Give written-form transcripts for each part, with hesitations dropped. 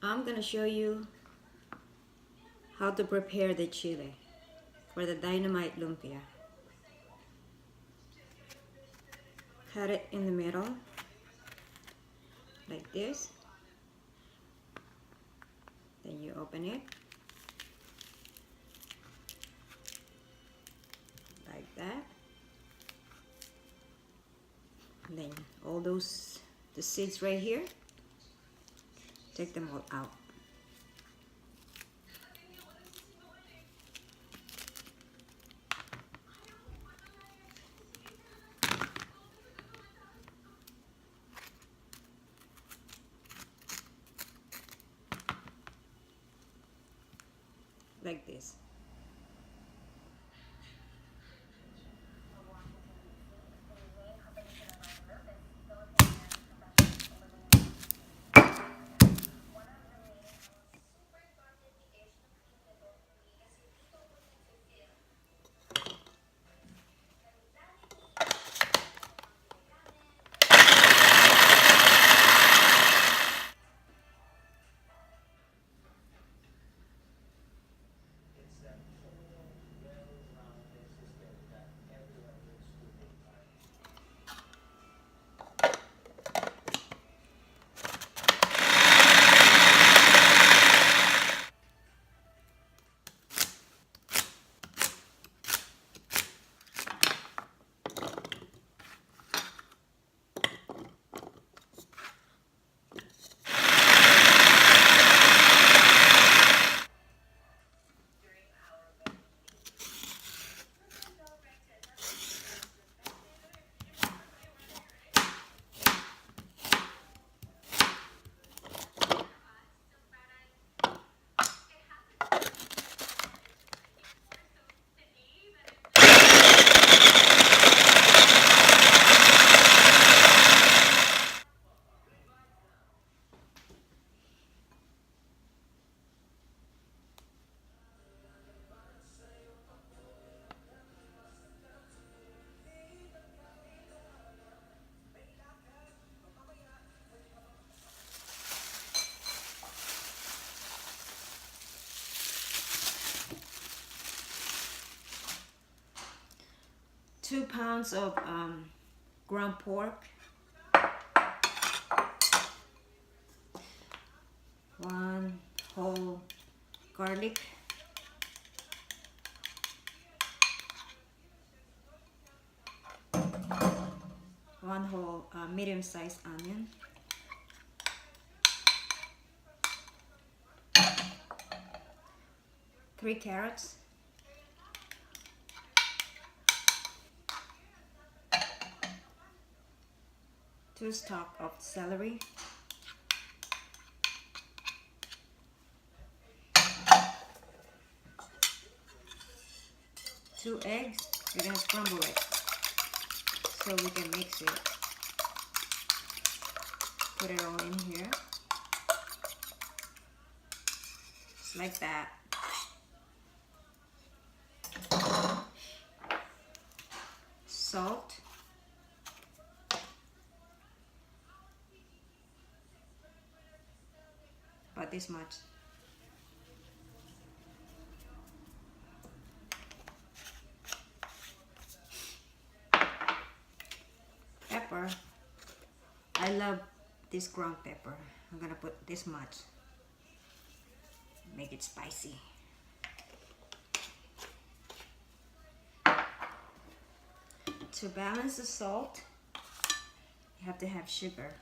I'm gonna show you how to prepare the chili for the dynamite lumpia. Cut it in the middle like this. Then you open it like that. And then all the seeds right here, take them all out. Like this. Two pounds of ground pork, one whole garlic, one whole medium-sized onion, three carrots, two stalks of celery, two eggs. We're gonna scramble it so we can mix it. Put it all in here, just like that. Salt, about this much. Pepper. I love this ground pepper. I'm gonna put this much. Make it spicy. To balance the salt, you have to have sugar.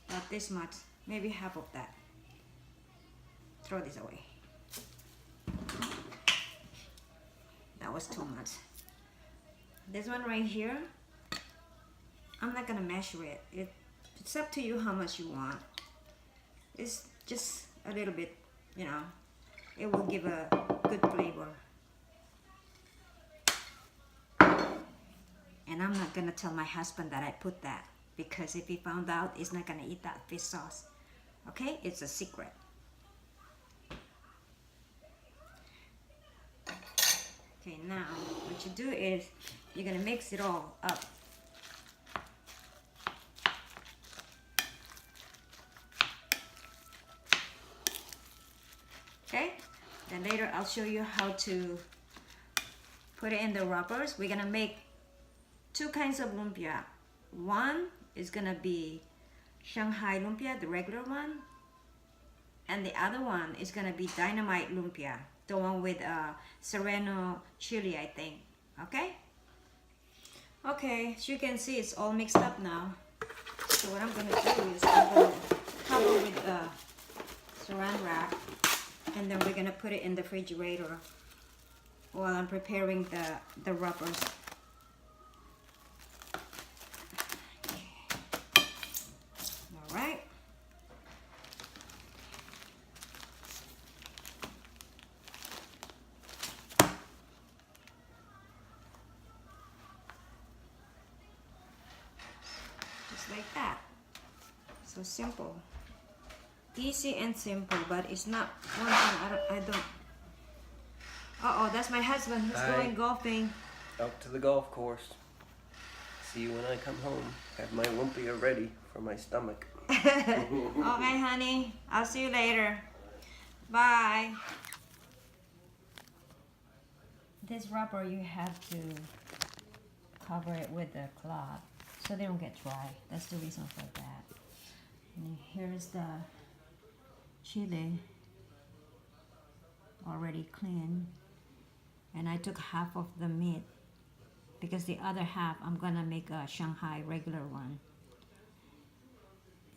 Not this much, maybe half of that. Throw this away. That was too much. This one right here, I'm not gonna measure it. It's up to you how much you want. It's just a little bit, you know, it will give a good flavor. And I'm not gonna tell my husband that I put that, because if he found out, he's not gonna eat that fish sauce. Okay, it's a secret. Okay, now what you do is you're gonna mix it all up. Then later I'll show you how to put it in the wrappers. We're gonna make two kinds of lumpia. One is gonna be Shanghai lumpia, the regular one, and the other one is gonna be dynamite lumpia, the one with serrano chili, I think. Okay? Okay, as you can see, it's all mixed up now. So what I'm gonna do is I'm gonna cover with saran wrap, and then we're gonna put it in the refrigerator while I'm preparing the wrappers. All right. Just like that. So simple. Easy and simple, but it's not one thing I don't. Uh-oh, that's my husband who's going golfing. Out to the golf course. See you when I come home. Have my lumpia ready for my stomach. Okay, honey. I'll see you later. Bye. This rubber, you have to cover it with a cloth so they don't get dry. That's the reason for that. And here's the chili already clean. And I took half of the meat because the other half I'm gonna make a Shanghai regular one.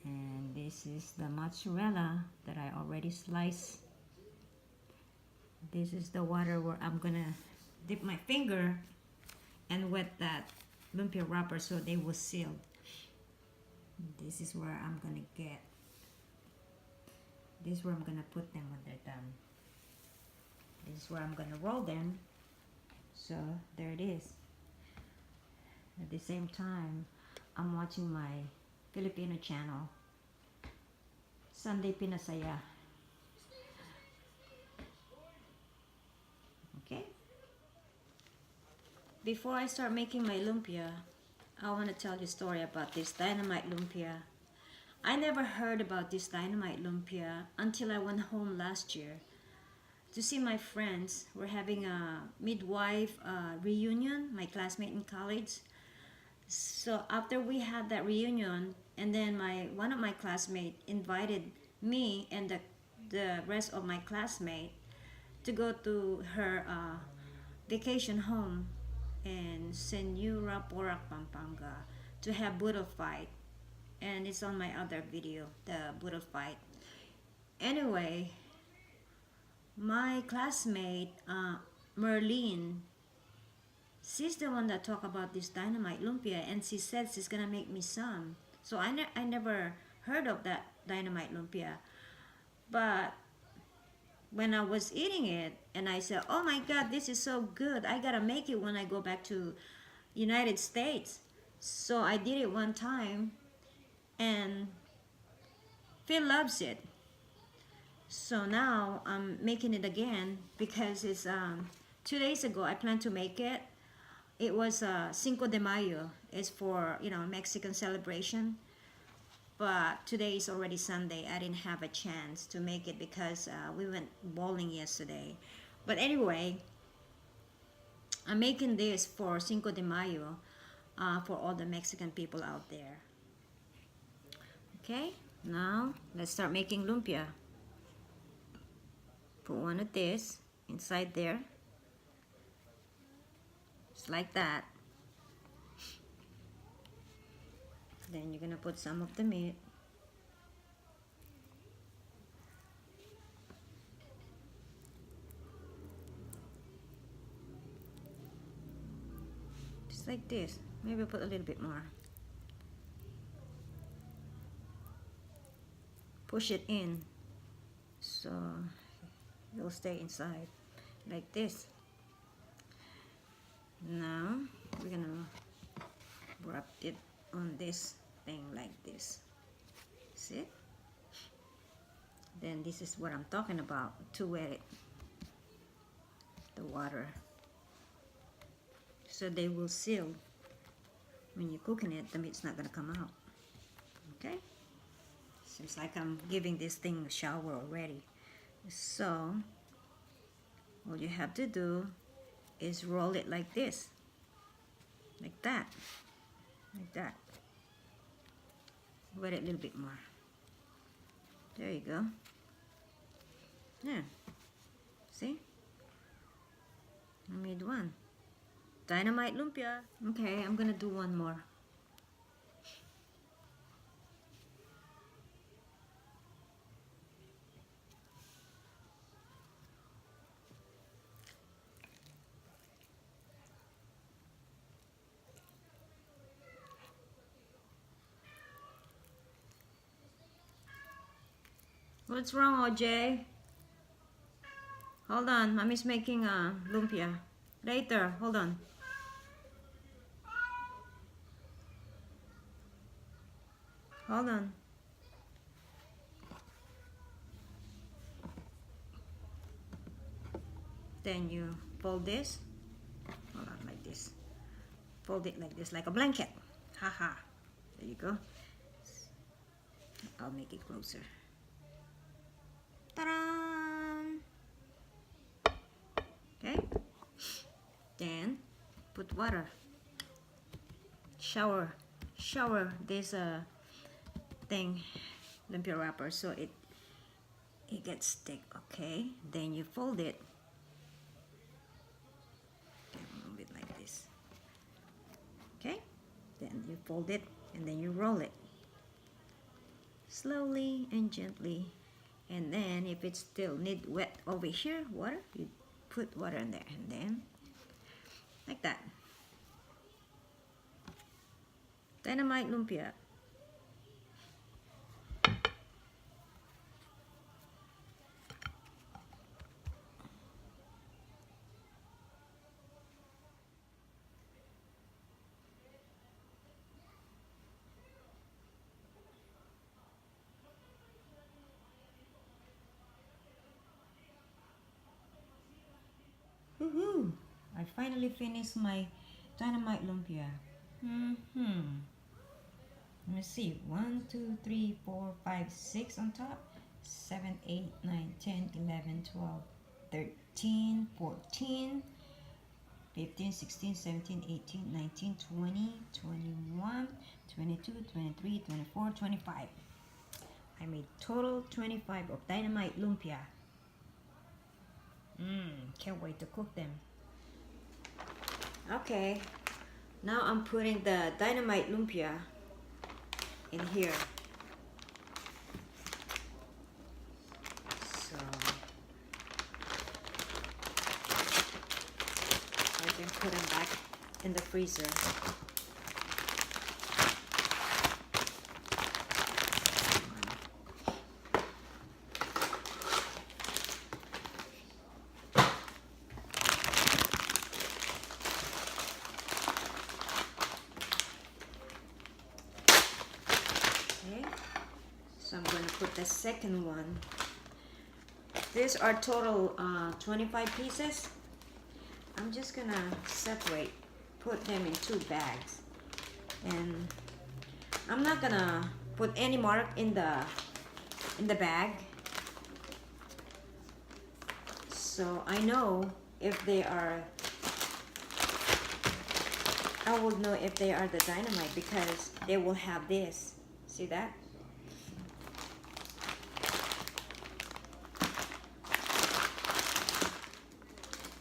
And this is the mozzarella that I already sliced. This is the water where I'm gonna dip my finger and wet that lumpia wrapper so they will seal. This is where I'm gonna get. This is where I'm gonna put them when they're done. This is where I'm gonna roll them. So there it is. At the same time, I'm watching my Filipino channel, Sunday Pinasaya. Okay? Before I start making my lumpia, I want to tell you a story about this dynamite lumpia. I never heard about this dynamite lumpia until I went home last year to see my friends. We're having a midwife reunion, my classmate in college. So after we had that reunion, and then one of my classmates invited me and the rest of my classmates to go to her vacation home in Senura, Porac, Pampanga to have Boodle fight. And it's on my other video, the Boodle fight. Anyway, my classmate, Merlene, she's the one that talked about this dynamite lumpia, and she said she's gonna make me some. So I never heard of that dynamite lumpia. But when I was eating it, and I said, oh my God, this is so good. I gotta make it when I go back to United States. So I did it one time, and Phil loves it. So now I'm making it again because it's 2 days ago I planned to make it. It was Cinco de Mayo. It's for, Mexican celebration. But today is already Sunday. I didn't have a chance to make it because we went bowling yesterday. But anyway, I'm making this for Cinco de Mayo for all the Mexican people out there. Okay, now let's start making lumpia. Put one of this inside there. Just like that. Then you're gonna put some of the meat. Just like this. Maybe put a little bit more. Push it in so it'll stay inside like this. Now we're gonna wrap it on this thing like this. See? Then this is what I'm talking about, to wet it, the water, so they will seal. When you're cooking it, the meat's not gonna come out. Okay? Seems like I'm giving this thing a shower already. So all you have to do is roll it like this, like that, like that. Wet it a little bit more. There you go. Yeah. See? I made one. Dynamite lumpia. Okay, I'm gonna do one more. What's wrong, OJ? Hold on, mommy's making a lumpia. Later, hold on. Hold on. Then you fold this. Hold on, like this. Fold it like this, like a blanket. Haha. There you go. I'll make it closer. Ta-da! Okay. Then put water. Shower this thing, lumpia wrapper, so it gets thick. Okay. Then you fold it. Move it like this. Okay. Then you fold it and then you roll it slowly and gently. And then if it still need wet over here, water, you put water in there, and then like that. Dynamite lumpia. Woohoo! I finally finished my dynamite lumpia. Let me see. 1, 2, 3, 4, 5, 6 on top. 7, 8, 9, 10, 11, 12, 13, 14, 15, 16, 17, 18, 19, 20, 21, 22, 23, 24, 25. I made total 25 of dynamite lumpia. Can't wait to cook them. Okay, now I'm putting the dynamite lumpia in here. So I can put them back in the freezer. So I'm going to put the second one. These are total 25 pieces. I'm just going to separate, put them in 2 bags. And I'm not going to put any mark in the bag. So I know if they are, I will know if they are the dynamite because they will have this. See that?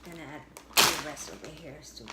Gonna add the rest over here too.